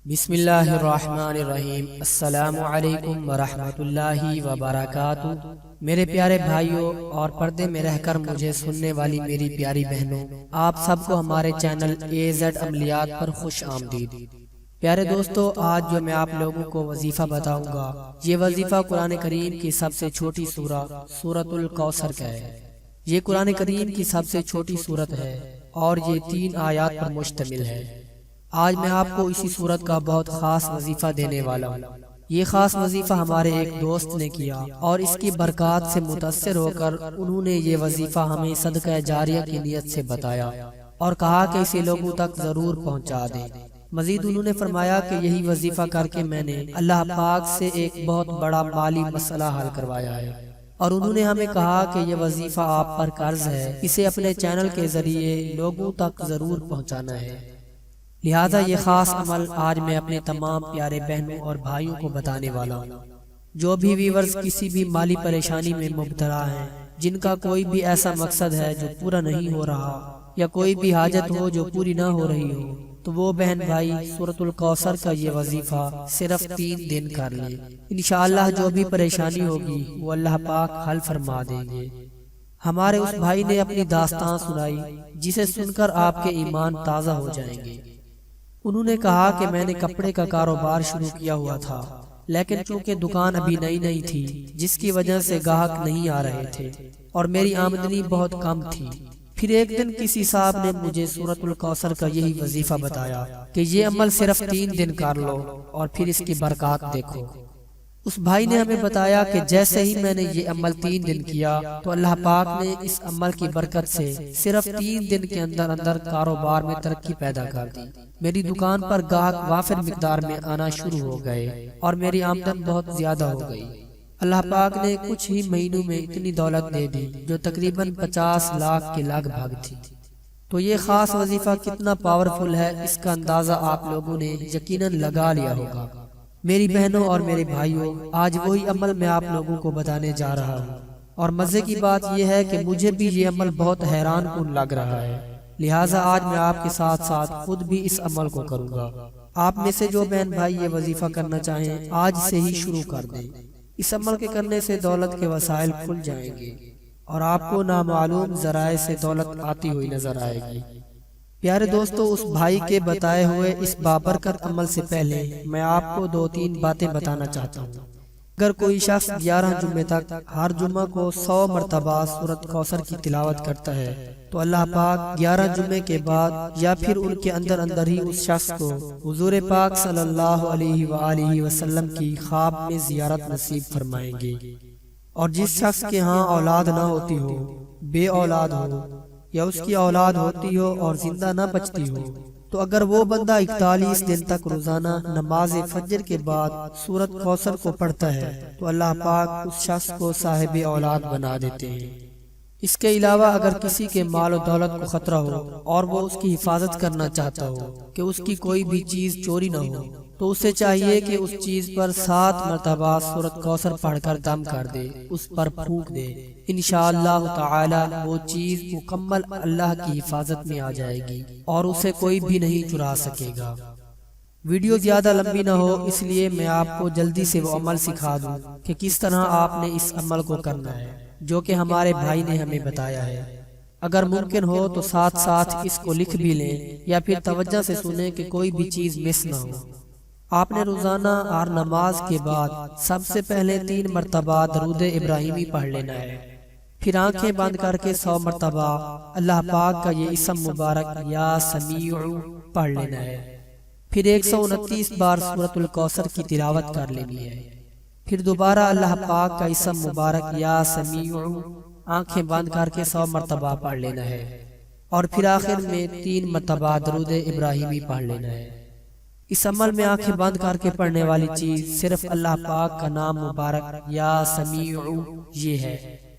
بسم اللہ الرحمن الرحیم۔ السلام علیکم ورحمۃ اللہ وبرکاتہ۔ میرے پیارے بھائیوں اور پردے میں رہ کر مجھے سننے والی میری پیاری بہنوں، آپ سب کو ہمارے چینل AZ عملیات پر خوش آمدید۔ پیارے دوستو، آج جو میں آپ لوگوں کو وظیفہ بتاؤں گا، یہ وظیفہ قرآن کریم کی سب سے چھوٹی سورہ سورۃ الکوثر کا ہے۔ یہ قرآن کریم کی سب سے چھوٹی سورت ہے اور یہ 3 آیات پر مشتمل ہے۔ آج میں آپ کو اسی سورت کا بہت خاص وظیفہ دینے والا ہوں۔ یہ خاص وظیفہ ہمارے ایک دوست نے کیا اور اس کی برکات سے متاثر ہو کر انہوں نے یہ وظیفہ ہمیں صدقہ جاریہ کی نیت سے بتایا اور کہا کہ اسے لوگوں تک ضرور پہنچا دیں۔ مزید انہوں نے فرمایا کہ یہی وظیفہ کر کے میں نے اللہ پاک سے ایک بہت بڑا مالی مسئلہ حل کروایا ہے، اور انہوں نے ہمیں کہا کہ یہ وظیفہ آپ پر قرض ہے، اسے اپنے چینل کے ذریعے لوگوں تک ضرور پہنچانا ہے۔ لہذا یہ خاص عمل آج میں اپنے تمام پیارے بہنوں اور بھائیوں کو بتانے والا ہوں۔ جو بھی ویورز کسی بھی مالی پریشانی میں مبتلا ہیں، جن کا کوئی بھی ایسا مقصد ہے جو پورا نہیں ہو رہا، یا کوئی بھی حاجت ہو جو پوری نہ ہو رہی ہو، تو وہ بہن بھائی سورۃ الکوثر کا یہ وظیفہ صرف 3 دن کر لیں۔ انشاءاللہ جو بھی پریشانی ہوگی وہ اللہ پاک حل فرما دیں گے۔ ہمارے اس بھائی نے اپنی داستان سنائی جسے سن کر آپ کے ایمان تازہ ہو جائیں گے۔ انہوں نے کہا کہ میں نے کپڑے کا کاروبار شروع کیا ہوا تھا، لیکن چونکہ دکان ابھی نئی تھی، جس کی وجہ سے گاہک نہیں آ رہے تھے اور میری آمدنی بہت کم تھی۔ پھر ایک دن کسی صاحب نے مجھے سورۃ الکوثر کا یہی وظیفہ بتایا کہ یہ عمل صرف 3 دن کر لو اور پھر اس کی برکات دیکھو۔ اس بھائی نے ہمیں بتایا کہ جیسے ہی میں نے یہ عمل 3 دن کیا تو اللہ پاک نے اس عمل کی برکت سے صرف 3 دن کے اندر کاروبار میں ترقی پیدا کر دی۔ میری دکان پر گاہک وافر مقدار میں آنا شروع ہو گئے اور میری آمدن بہت زیادہ ہو گئی۔ اللہ پاک نے کچھ ہی مہینوں میں اتنی دولت دے دی جو تقریباً 50 لاکھ کے لگ بھگ تھی۔ تو یہ خاص وظیفہ کتنا پاورفل ہے، اس کا اندازہ آپ لوگوں نے یقیناً لگا لیا ہوگا۔ میری بہنوں اور میرے بھائیوں، آج وہی عمل میں آپ لوگوں کو بتانے جا رہا ہوں، اور مزے کی بات یہ ہے کہ مجھے بھی یہ عمل بہت حیران کن لگ رہا ہے۔ لہٰذا آج میں آپ کے ساتھ ساتھ خود بھی اس عمل کو کروں گا۔ آپ میں سے جو بہن بھائی یہ وظیفہ کرنا چاہیں، آج سے ہی شروع کر دیں۔ اس عمل کے کرنے سے دولت کے وسائل کھل جائیں گے اور آپ کو نامعلوم ذرائع سے دولت آتی ہوئی نظر آئے گی۔ پیارے دوستو، اس بھائی کے بتائے ہوئے اس بابرکت عمل سے پہلے میں آپ کو 2-3 باتیں بتانا چاہتا ہوں۔ اگر کوئی شخص 11 جمعے تک ہر جمعہ کو 100 مرتبہ سورۃ کوثر کی تلاوت کرتا ہے تو اللہ پاک 11 جمعے کے بعد یا پھر ان کے اندر ہی اس شخص کو حضور پاک صلی اللہ علیہ وآلہ وسلم کی خواب میں زیارت نصیب فرمائیں گے۔ اور جس شخص کے ہاں اولاد نہ ہوتی ہو، بے اولاد ہو، یا اس کی اولاد ہوتی ہو اور زندہ نہ بچتی ہو، تو اگر وہ بندہ 41 دن تک روزانہ نماز فجر کے بعد سورۃ کوثر کو پڑھتا ہے تو اللہ پاک اس شخص کو صاحب اولاد بنا دیتے ہیں۔ اس کے علاوہ اگر کسی کے مال و دولت کو خطرہ ہو اور وہ اس کی حفاظت کرنا چاہتا ہو کہ اس کی کوئی بھی چیز چوری نہ ہو، تو اسے چاہیے کہ اس چیز پر 7 مرتبہ سورۃ کوثر پڑھ کر دم کر دے، اس پر پھونک دے۔ انشاءاللہ تعالی وہ چیز مکمل اللہ کی حفاظت میں آ جائے گی اور اسے کوئی بھی نہیں چرا سکے گا۔ ویڈیو زیادہ لمبی نہ ہو، اس لیے میں آپ کو جلدی سے وہ عمل سکھا دوں کہ کس طرح آپ نے اس عمل کو کرنا ہے جو کہ ہمارے بھائی نے ہمیں بتایا ہے۔ اگر ممکن ہو تو ساتھ ساتھ اس کو لکھ بھی لیں یا پھر توجہ سے سنیں کہ کوئی بھی چیز مس نہ ہو۔ آپ نے روزانہ ہر نماز کے بعد سب سے پہلے 3 مرتبہ درود ابراہیمی پڑھ لینا ہے، پھر آنکھیں بند کر کے 100 مرتبہ اللہ پاک کا یہ اسم مبارک یا سمیع پڑھ لینا ہے، پھر 129 بار سورۃ الکوثر کی تلاوت کر لینی ہے، پھر دوبارہ اللہ پاک کا اسم مبارک یا سمیع آنکھیں بند کر کے 100 مرتبہ پڑھ لینا ہے، اور پھر آخر میں 3 مرتبہ درود ابراہیمی پڑھ لینا ہے۔ اس عمل میں آنکھیں بند کر کے پڑھنے والی چیز صرف اللہ پاک کا نام مبارک یا سمیع یہ ہے،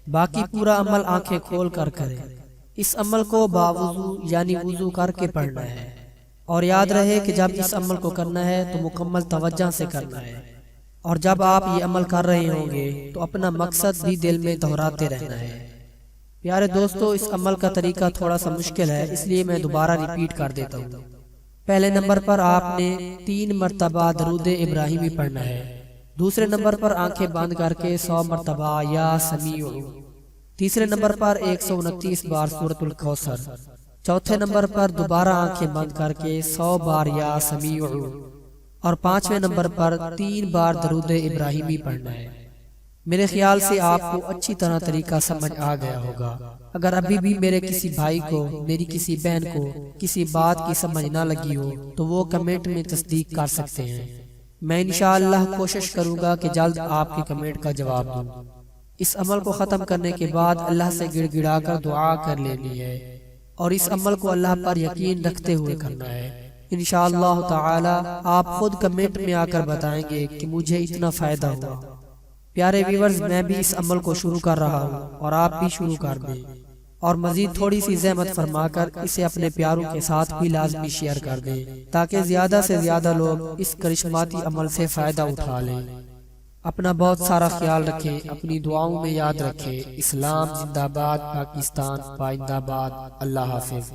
باقی پورا عمل آنکھیں کھول کر کریں۔ اس عمل کو باوضو یعنی وضو کر کے پڑھنا ہے، اور یاد رہے کہ جب اس عمل کو کرنا ہے تو مکمل توجہ سے کرنا ہے، اور جب آپ یہ عمل کر رہے ہوں گے تو اپنا مقصد بھی دل میں دہراتے رہنا ہے۔ پیارے دوستو، اس عمل کا طریقہ تھوڑا سا مشکل ہے، اس لیے میں دوبارہ ریپیٹ کر دیتا ہوں۔ پہلے نمبر پر آپ نے 3 مرتبہ درود ابراہیمی پڑھنا ہے۔ دوسرے نمبر پر آنکھیں بند کر کے 100 مرتبہ یا سمیع۔ تیسرے نمبر پر 129 بار سورۃ الکوثر۔ چوتھے نمبر پر دوبارہ آنکھیں بند کر کے 100 بار یا سمیع، اور 5ویں نمبر پر 3 بار درود ابراہیمی پڑھنا ہے۔ میرے خیال سے آپ کو اچھی طرح طریقہ سمجھ آ گیا ہوگا۔ اگر ابھی بھی میرے کسی بھائی کو، میری کسی بہن کو کسی بات کی سمجھ نہ لگی ہو تو وہ کمنٹ میں تصدیق کر سکتے ہیں۔ میں انشاءاللہ کوشش کروں گا کہ جلد آپ کے کمنٹ کا جواب دوں۔ اس عمل کو ختم کرنے کے بعد اللہ سے گڑ گڑا کر دعا کر لینی ہے، اور اس عمل کو اللہ پر یقین رکھتے ہوئے کرنا ہے۔ انشاءاللہ تعالی آپ خود کمنٹ میں آ کر بتائیں گے کہ مجھے اتنا فائدہ ہوا۔ پیارے ویورز، میں بھی اس عمل کو شروع کر رہا ہوں اور آپ بھی شروع کر دیں، اور مزید تھوڑی سی زحمت فرما کر اسے اپنے پیاروں کے ساتھ بھی لازمی شیئر کر دیں تاکہ زیادہ سے زیادہ لوگ اس کرشماتی عمل سے فائدہ اٹھا لیں۔ اپنا بہت سارا خیال رکھیں، اپنی دعاؤں میں یاد رکھیں۔ اسلام زندہ باد، پاکستان پائندہ باد۔ اللہ حافظ۔